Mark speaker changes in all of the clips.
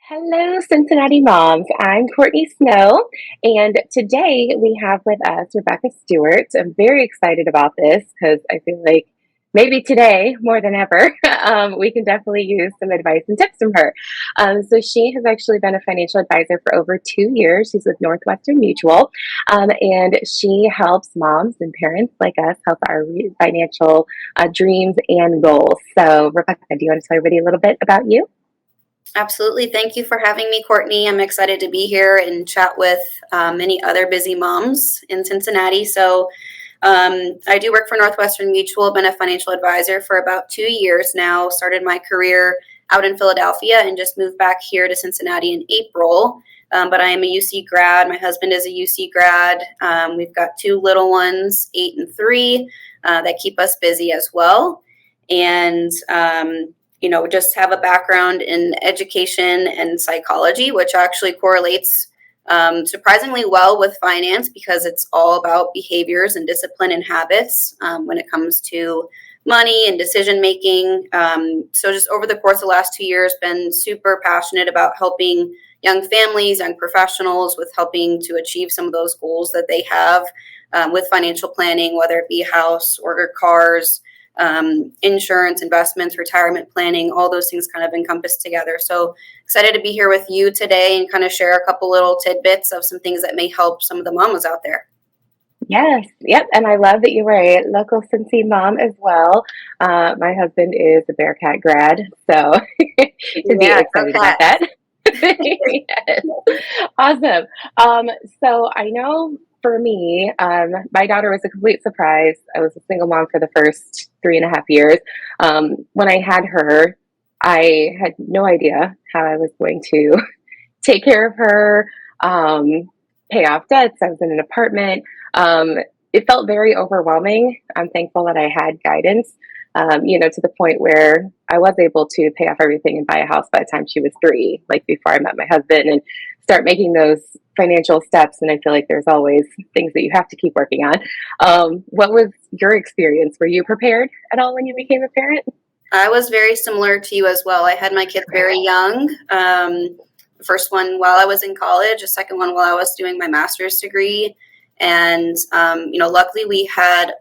Speaker 1: Hello, Cincinnati moms. I'm Courtney Snow, and today we have with us Rebecca Stewart. I'm very excited about this because I feel like maybe today more than ever, we can definitely use some advice and tips from her. So she has actually been a financial advisor for over 2 years. She's with Northwestern Mutual, and she helps moms and parents like us help our financial dreams and goals. So, Rebecca, do you want to tell everybody a little bit about you?
Speaker 2: Absolutely. Thank you for having me, Courtney. I'm excited to be here and chat with many other busy moms in Cincinnati. I do work for Northwestern Mutual, been a financial advisor for about 2 years now, started my career out in Philadelphia and just moved back here to Cincinnati in April. But I am a UC grad. My husband is a UC grad. We've got two little ones, 8 and 3, that keep us busy as well. And just have a background in education and psychology, which actually correlates surprisingly well with finance because it's all about behaviors and discipline and habits when it comes to money and decision making. So just over the course of the last 2 years, been super passionate about helping young families, young professionals with helping to achieve some of those goals that they have with financial planning, whether it be a house or cars, insurance, investments, retirement planning, all those things kind of encompassed together. So excited to be here with you today and kind of share a couple little tidbits of some things that may help some of the mamas out there.
Speaker 1: Yes, yep, and I love that you were a local Cincy mom as well. My husband is a Bearcat grad, so to be
Speaker 2: Yeah, go
Speaker 1: excited about
Speaker 2: Cats.
Speaker 1: that. Yes, awesome. So I know for me, my daughter was a complete surprise. I was a single mom for the first 3.5 years. When I had her, I had no idea how I was going to take care of her, pay off debts. I was in an apartment. Um, it felt very overwhelming. I'm thankful that I had guidance, to the point where I was able to pay off everything and buy a house by the time she was 3, like before I met my husband, and start making those financial steps. And I feel like there's always things that you have to keep working on. What was your experience? Were you prepared at all when you became a parent?
Speaker 2: I was very similar to you as well. I had my kids very young. The first one while I was in college, the second one while I was doing my master's degree. And, luckily we had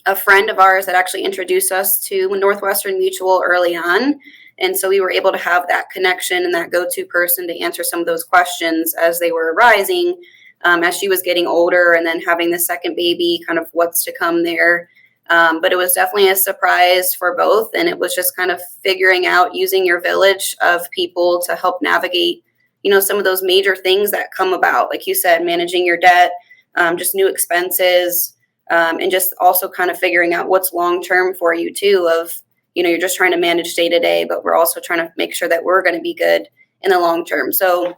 Speaker 2: a friend of ours that actually introduced us to Northwestern Mutual early on. And so we were able to have that connection and that go-to person to answer some of those questions as they were arising, as she was getting older and then having the second baby, kind of what's to come there. But it was definitely a surprise for both. And it was just kind of figuring out using your village of people to help navigate, some of those major things that come about. Like you said, managing your debt, just new expenses, and just also kind of figuring out what's long term for you too of, you're just trying to manage day to day, but we're also trying to make sure that we're going to be good in the long term. So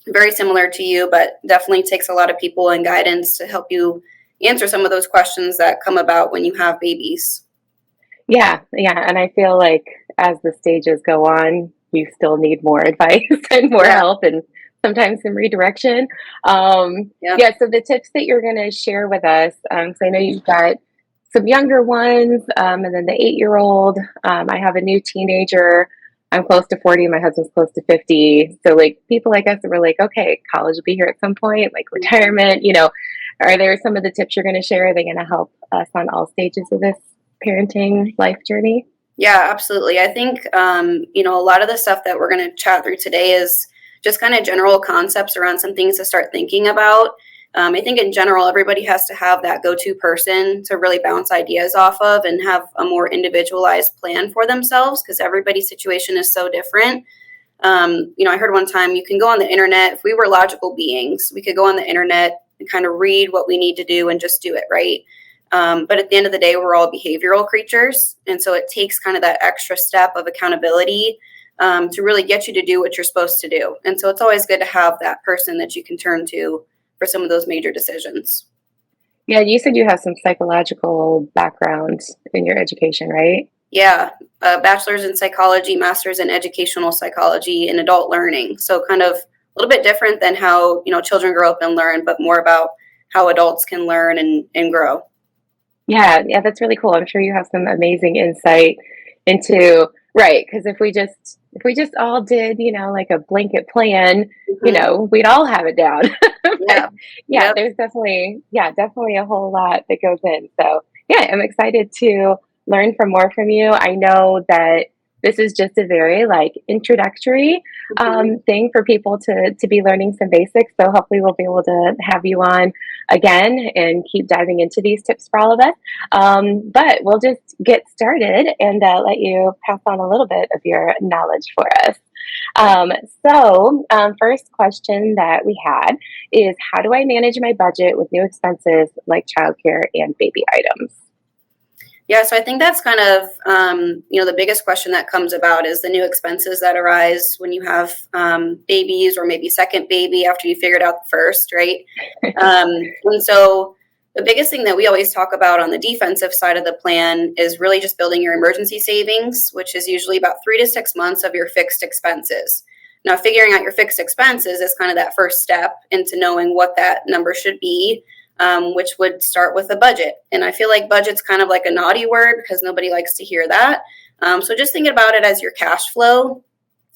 Speaker 2: very similar to you, but definitely takes a lot of people and guidance to help you answer some of those questions that come about when you have babies.
Speaker 1: Yeah, yeah. And I feel like as the stages go on, you still need more advice and more
Speaker 2: Yeah.
Speaker 1: help and sometimes some redirection.
Speaker 2: Yeah.
Speaker 1: Yeah, so the tips that you're going to share with us, so I know you've got some younger ones, and then the 8-year-old. I have a new teenager. I'm close to 40, my husband's close to 50. So, like, people like us that were like, okay, college will be here at some point, like retirement, are there some of the tips you're going to share? Are they going to help us on all stages of this parenting life journey?
Speaker 2: Yeah, absolutely. I think, a lot of the stuff that we're going to chat through today is just kind of general concepts around some things to start thinking about. I think in general, everybody has to have that go-to person to really bounce ideas off of and have a more individualized plan for themselves because everybody's situation is so different. I heard one time you can go on the internet. If we were logical beings, we could go on the internet and kind of read what we need to do and just do it, right? But at the end of the day, we're all behavioral creatures. And so it takes kind of that extra step of accountability to really get you to do what you're supposed to do. And so it's always good to have that person that you can turn to for some of those major decisions.
Speaker 1: Yeah, you said you have some psychological background in your education, right?
Speaker 2: Yeah, a bachelor's in psychology, master's in educational psychology and adult learning. So kind of a little bit different than how, children grow up and learn, but more about how adults can learn and grow.
Speaker 1: Yeah, yeah, that's really cool. I'm sure you have some amazing insight into, right, because if we just if we just all did, like a blanket plan,
Speaker 2: Hmm.
Speaker 1: we'd all have it down. But
Speaker 2: Yeah.
Speaker 1: yeah,
Speaker 2: Yep.
Speaker 1: there's definitely a whole lot that goes in. So yeah, I'm excited to learn more from you. I know that this is just a very like introductory
Speaker 2: Hmm.
Speaker 1: thing for people to be learning some basics. So hopefully we'll be able to have you on again and keep diving into these tips for all of us. But we'll just get started and let you pass on a little bit of your knowledge for us. Um, First question that we had is, how do I manage my budget with new expenses like childcare and baby items?
Speaker 2: Yeah, so I think that's kind of the biggest question that comes about is the new expenses that arise when you have babies or maybe second baby after you figured out the first, right? And so the biggest thing that we always talk about on the defensive side of the plan is really just building your emergency savings, which is usually about 3 to 6 months of your fixed expenses. Now, figuring out your fixed expenses is kind of that first step into knowing what that number should be, which would start with a budget. And I feel like budget's kind of like a naughty word because nobody likes to hear that. So just thinking about it as your cash flow,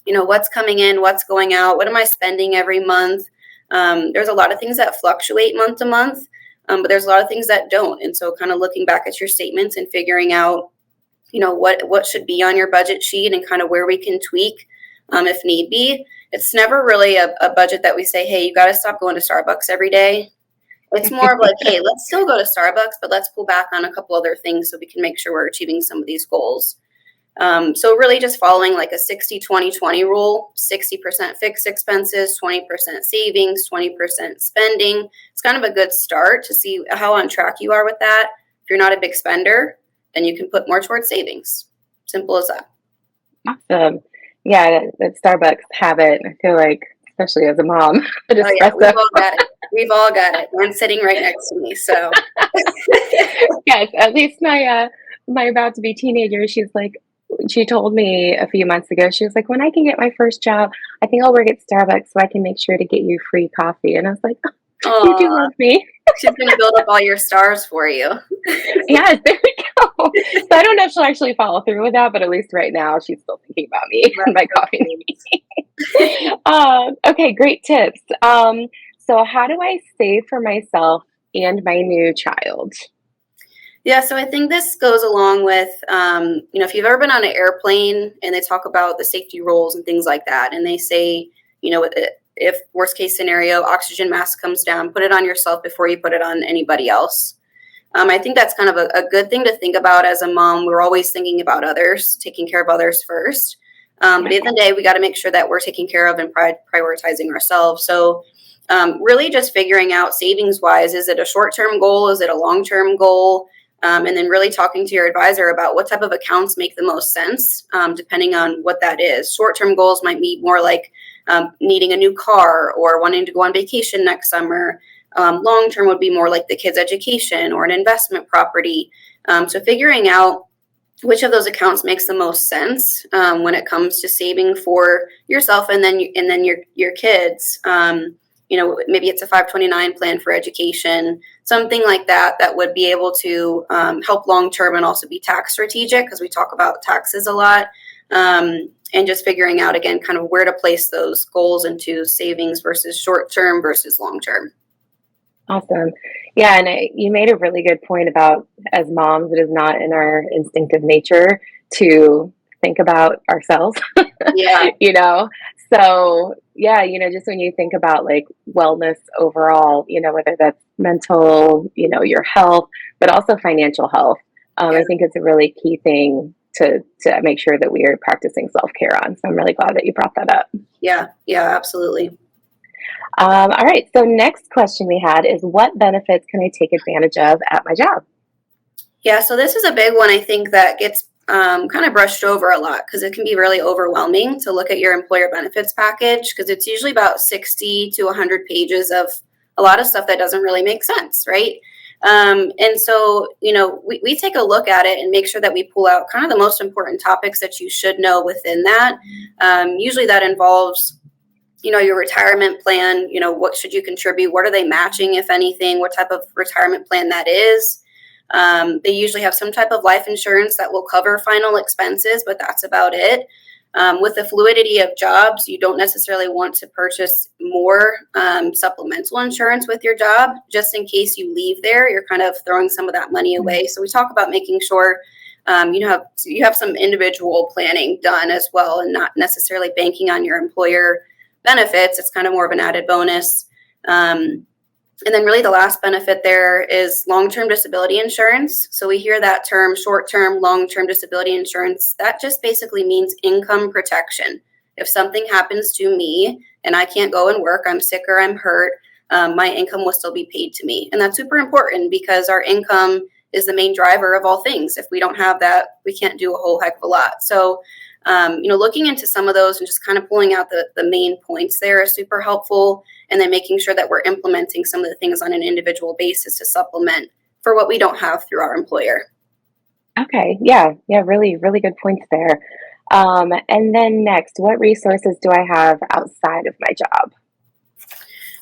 Speaker 2: what's coming in, what's going out, what am I spending every month? There's a lot of things that fluctuate month to month, but there's a lot of things that don't. And so kind of looking back at your statements and figuring out, what should be on your budget sheet and kind of where we can tweak if need be. It's never really a budget that we say, hey, you got to stop going to Starbucks every day. It's more of like, hey, let's still go to Starbucks, but let's pull back on a couple other things so we can make sure we're achieving some of these goals. So really just following like a 60-20-20 rule, 60% fixed expenses, 20% savings, 20% spending. It's kind of a good start to see how on track you are with that. If you're not a big spender, then you can put more towards savings. Simple as that.
Speaker 1: Awesome. Yeah, that Starbucks habit, I feel like, especially as a mom, an
Speaker 2: Oh yeah, we've
Speaker 1: espresso.
Speaker 2: all got it. We've all got it. One's sitting right next to me. So
Speaker 1: Yes, at least my about to be teenager, she told me a few months ago, she was like, when I can get my first job, I think I'll work at Starbucks so I can make sure to get you free coffee. And I was like, oh, you do
Speaker 2: oh,
Speaker 1: love me.
Speaker 2: she's gonna build up all your stars for you.
Speaker 1: Yes, there we go. So I don't know if she'll actually follow through with that, but at least right now she's still thinking about me and
Speaker 2: That's
Speaker 1: my
Speaker 2: so
Speaker 1: coffee
Speaker 2: sweet.
Speaker 1: needs. Okay, great tips. So how do I save for myself and my new child?
Speaker 2: Yeah, so I think this goes along with, if you've ever been on an airplane and they talk about the safety rules and things like that, and they say, if worst case scenario, oxygen mask comes down, put it on yourself before you put it on anybody else. I think that's kind of a good thing to think about as a mom. We're always thinking about others, taking care of others first. But at the end of the day, we got to make sure that we're taking care of and prioritizing ourselves. So, really just figuring out savings wise, is it a short term goal? Is it a long term goal? And then really talking to your advisor about what type of accounts make the most sense, depending on what that is. Short term goals might be more like needing a new car or wanting to go on vacation next summer. Long term would be more like the kids' education or an investment property. So figuring out which of those accounts makes the most sense when it comes to saving for yourself and then your kids. Maybe it's a 529 plan for education, something like that that would be able to help long term and also be tax strategic because we talk about taxes a lot. And just figuring out again kind of where to place those goals into savings versus short term versus long term.
Speaker 1: Awesome. Yeah, and you made a really good point about as moms, it is not in our instinctive nature to think about ourselves,
Speaker 2: Yeah.
Speaker 1: you know? So, yeah, just when you think about like wellness overall, whether that's mental, your health, but also financial health,
Speaker 2: Yeah.
Speaker 1: I think it's a really key thing to make sure that we are practicing self-care on. So I'm really glad that you brought that up.
Speaker 2: Yeah. Yeah. Absolutely.
Speaker 1: All right. So next question we had is, what benefits can I take advantage of at my job?
Speaker 2: Yeah, so this is a big one I think that gets kind of brushed over a lot because it can be really overwhelming to look at your employer benefits package because it's usually about 60 to 100 pages of a lot of stuff that doesn't really make sense, right? And so, we take a look at it and make sure that we pull out kind of the most important topics that you should know within that. Usually that involves your retirement plan, what should you contribute? What are they matching, if anything? What type of retirement plan that is? They usually have some type of life insurance that will cover final expenses, but that's about it. With the fluidity of jobs, you don't necessarily want to purchase more supplemental insurance with your job, just in case you leave there. You're kind of throwing some of that money away. So we talk about making sure you have some individual planning done as well, and not necessarily banking on your employer benefits. It's kind of more of an added bonus. And then really the last benefit there is long-term disability insurance. So we hear that term, short-term, long-term disability insurance. That just basically means income protection. If something happens to me and I can't go and work, I'm sick or I'm hurt, my income will still be paid to me. And that's super important because our income is the main driver of all things. If we don't have that, we can't do a whole heck of a lot. So looking into some of those and just kind of pulling out the main points there is super helpful. And then making sure that we're implementing some of the things on an individual basis to supplement for what we don't have through our employer.
Speaker 1: Okay. Yeah. Yeah. Really, really good points there. And then next, what resources do I have outside of my job?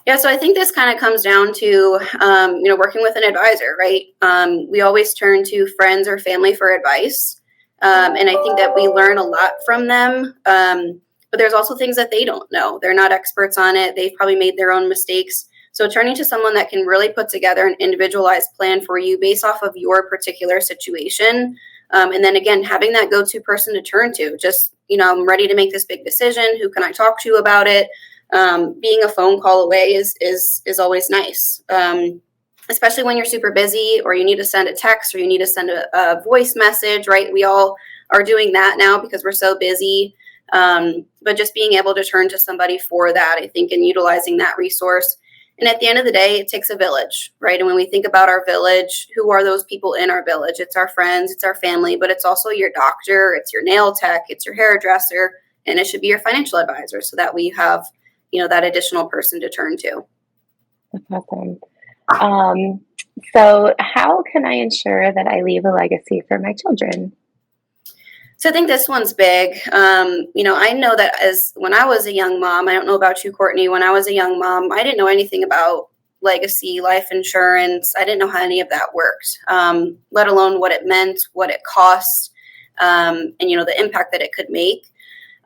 Speaker 2: Yeah, so I think this kind of comes down to, working with an advisor, right? We always turn to friends or family for advice. And I think that we learn a lot from them. But there's also things that they don't know. They're not experts on it. They've probably made their own mistakes. So turning to someone that can really put together an individualized plan for you based off of your particular situation. And then again, having that go-to person to turn to. Just, I'm ready to make this big decision. Who can I talk to about it? Being a phone call away is always nice. Especially when you're super busy or you need to send a text or you need to send a voice message, right? We all are doing that now because we're so busy. But just being able to turn to somebody for that, I think, and utilizing that resource. And at the end of the day, it takes a village, right? And when we think about our village, who are those people in our village? It's our friends, it's our family, but it's also your doctor, it's your nail tech, it's your hairdresser, and it should be your financial advisor so that we have, that additional person to turn to.
Speaker 1: That's awesome. So how can I ensure that I leave a legacy for my children?
Speaker 2: So I think this one's big. I know that as when I was a young mom, I don't know about you, Courtney, when I was a young mom, I didn't know anything about legacy, life insurance. I didn't know how any of that worked, let alone what it meant, what it cost, and, the impact that it could make.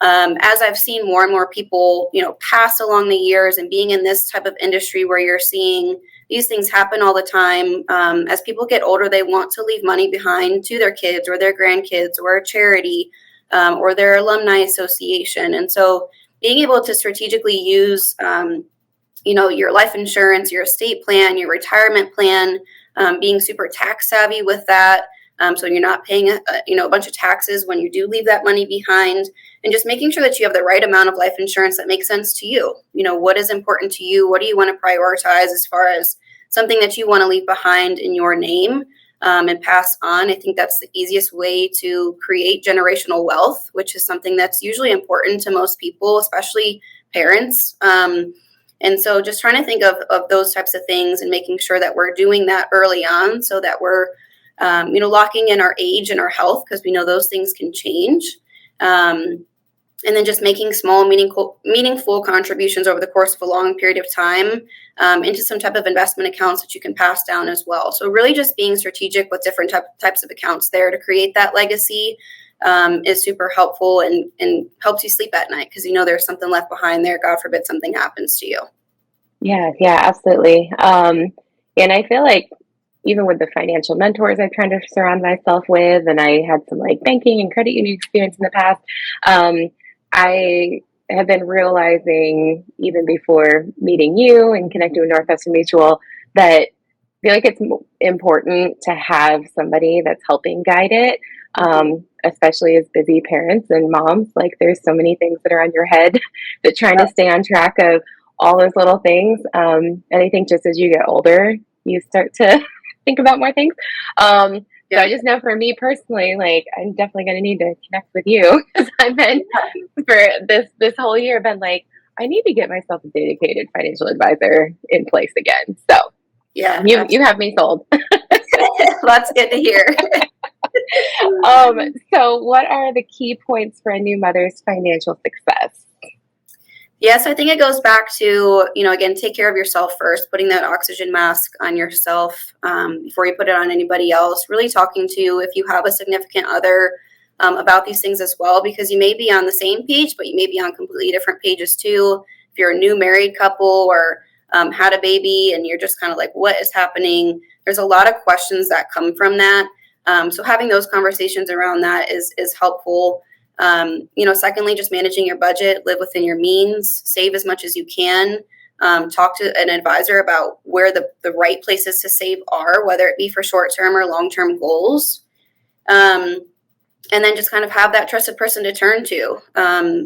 Speaker 2: As I've seen more and more people, pass along the years and being in this type of industry where you're seeing these things happen all the time. As people get older, they want to leave money behind to their kids or their grandkids or a charity or their alumni association. And so being able to strategically use, your life insurance, your estate plan, your retirement plan, being super tax savvy with that. So you're not paying a bunch of taxes when you do leave that money behind, and just making sure that you have the right amount of life insurance that makes sense to you. What is important to you? What do you want to prioritize as far as something that you want to leave behind in your name and pass on? I think that's the easiest way to create generational wealth, which is something that's usually important to most people, especially parents. And so just trying to think of those types of things and making sure that we're doing that early on so that we're locking in our age and our health, because we know those things can change. And then just making small, meaningful contributions over the course of a long period of time into some type of investment accounts that you can pass down as well. So really just being strategic with different types of accounts there to create that legacy is super helpful and helps you sleep at night because there's something left behind there. God forbid something happens to you.
Speaker 1: Yeah, absolutely. And I feel like even with the financial mentors I've tried to surround myself with, and I had some banking and credit union experience in the past, I have been realizing even before meeting you and connecting with Northwestern Mutual that I feel like it's important to have somebody that's helping guide it, especially as busy parents and moms. There's so many things that are on your head that trying to stay on track of all those little things. And I think just as you get older, you start to think about more things. So I just know for me personally, I'm definitely going to need to connect with you because I've been for this whole year been I need to get myself a dedicated financial advisor in place again. So
Speaker 2: yeah,
Speaker 1: you have me sold.
Speaker 2: That's good to hear.
Speaker 1: So what are the key points for a new mother's financial success?
Speaker 2: Yes, I think it goes back to, again, take care of yourself first, putting that oxygen mask on yourself before you put it on anybody else. Really talking to, if you have a significant other, about these things as well, because you may be on the same page, but you may be on completely different pages too. If you're a new married couple or had a baby and you're just kind of like, what is happening? There's a lot of questions that come from that. So having those conversations around that is helpful. Secondly, just managing your budget, live within your means, save as much as you can. Talk to an advisor about where the right places to save are, whether it be for short-term or long-term goals. And then just kind of have that trusted person to turn to,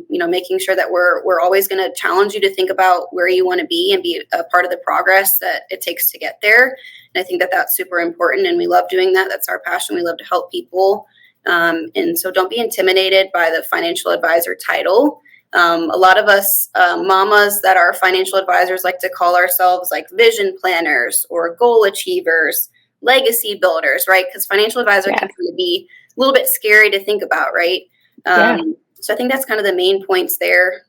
Speaker 2: making sure that we're always going to challenge you to think about where you want to be and be a part of the progress that it takes to get there. And I think that that's super important, and we love doing that. That's our passion. We love to help people. And so don't be intimidated by the financial advisor title. A lot of us mamas that are financial advisors like to call ourselves like vision planners or goal achievers, legacy builders, right? Because financial advisor can kind of be a little bit scary to think about, right? So I think that's kind of the main points there.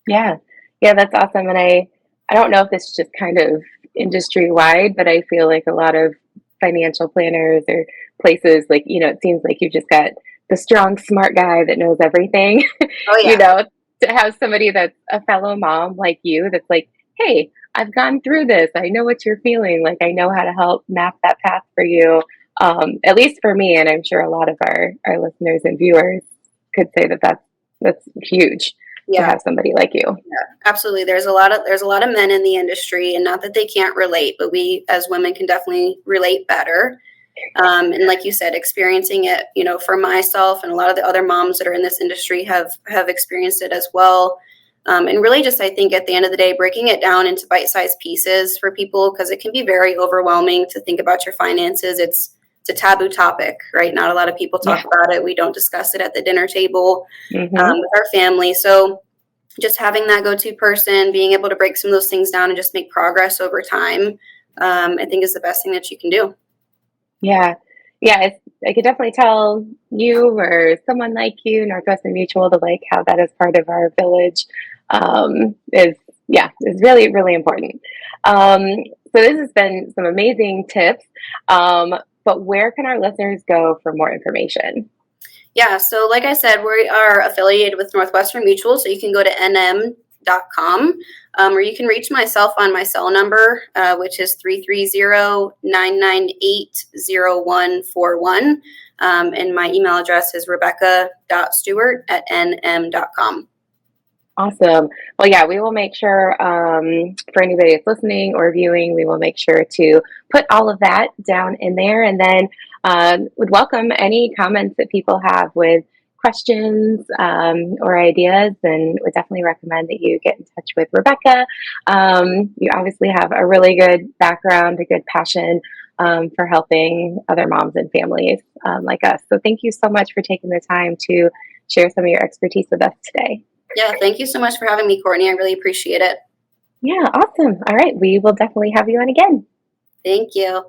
Speaker 1: Yeah, that's awesome. And I don't know if this is just kind of industry wide, but I feel like a lot of financial planners or places, like, it seems like you've just got the strong, smart guy that knows everything.
Speaker 2: Oh yeah.
Speaker 1: To have somebody that's a fellow mom like you that's like, hey, I've gone through this. I know what you're feeling. Like, I know how to help map that path for you. At least for me, and I'm sure a lot of our listeners and viewers could say that's huge to have somebody like you.
Speaker 2: Yeah, absolutely. There's a lot of men in the industry, and not that they can't relate, but we as women can definitely relate better. And like you said, experiencing it, for myself and a lot of the other moms that are in this industry have experienced it as well. And really just, I think at the end of the day, breaking it down into bite-sized pieces for people, because it can be very overwhelming to think about your finances. It's a taboo topic, right? Not a lot of people talk about it. We don't discuss it at the dinner table with our family. So just having that go-to person, being able to break some of those things down and just make progress over time, I think is the best thing that you can do.
Speaker 1: Yeah. I could definitely tell you or someone like you, Northwestern Mutual, to like how that is part of our village is really, really important. So this has been some amazing tips. But where can our listeners go for more information?
Speaker 2: Yeah, so like I said, we are affiliated with Northwestern Mutual, so you can go to nm.com, or you can reach myself on my cell number, which is 330-998-0141. And my email address is rebecca.stewart@nm.com.
Speaker 1: Awesome. Well, yeah, we will make sure for anybody that's listening or viewing, we will make sure to put all of that down in there. And then would welcome any comments that people have with questions or ideas, and would definitely recommend that you get in touch with Rebecca. You obviously have a really good background, a good passion for helping other moms and families like us. So thank you so much for taking the time to share some of your expertise with us today.
Speaker 2: Yeah, thank you so much for having me, Courtney. I really appreciate it.
Speaker 1: Yeah, awesome. All right, we will definitely have you on again.
Speaker 2: Thank you.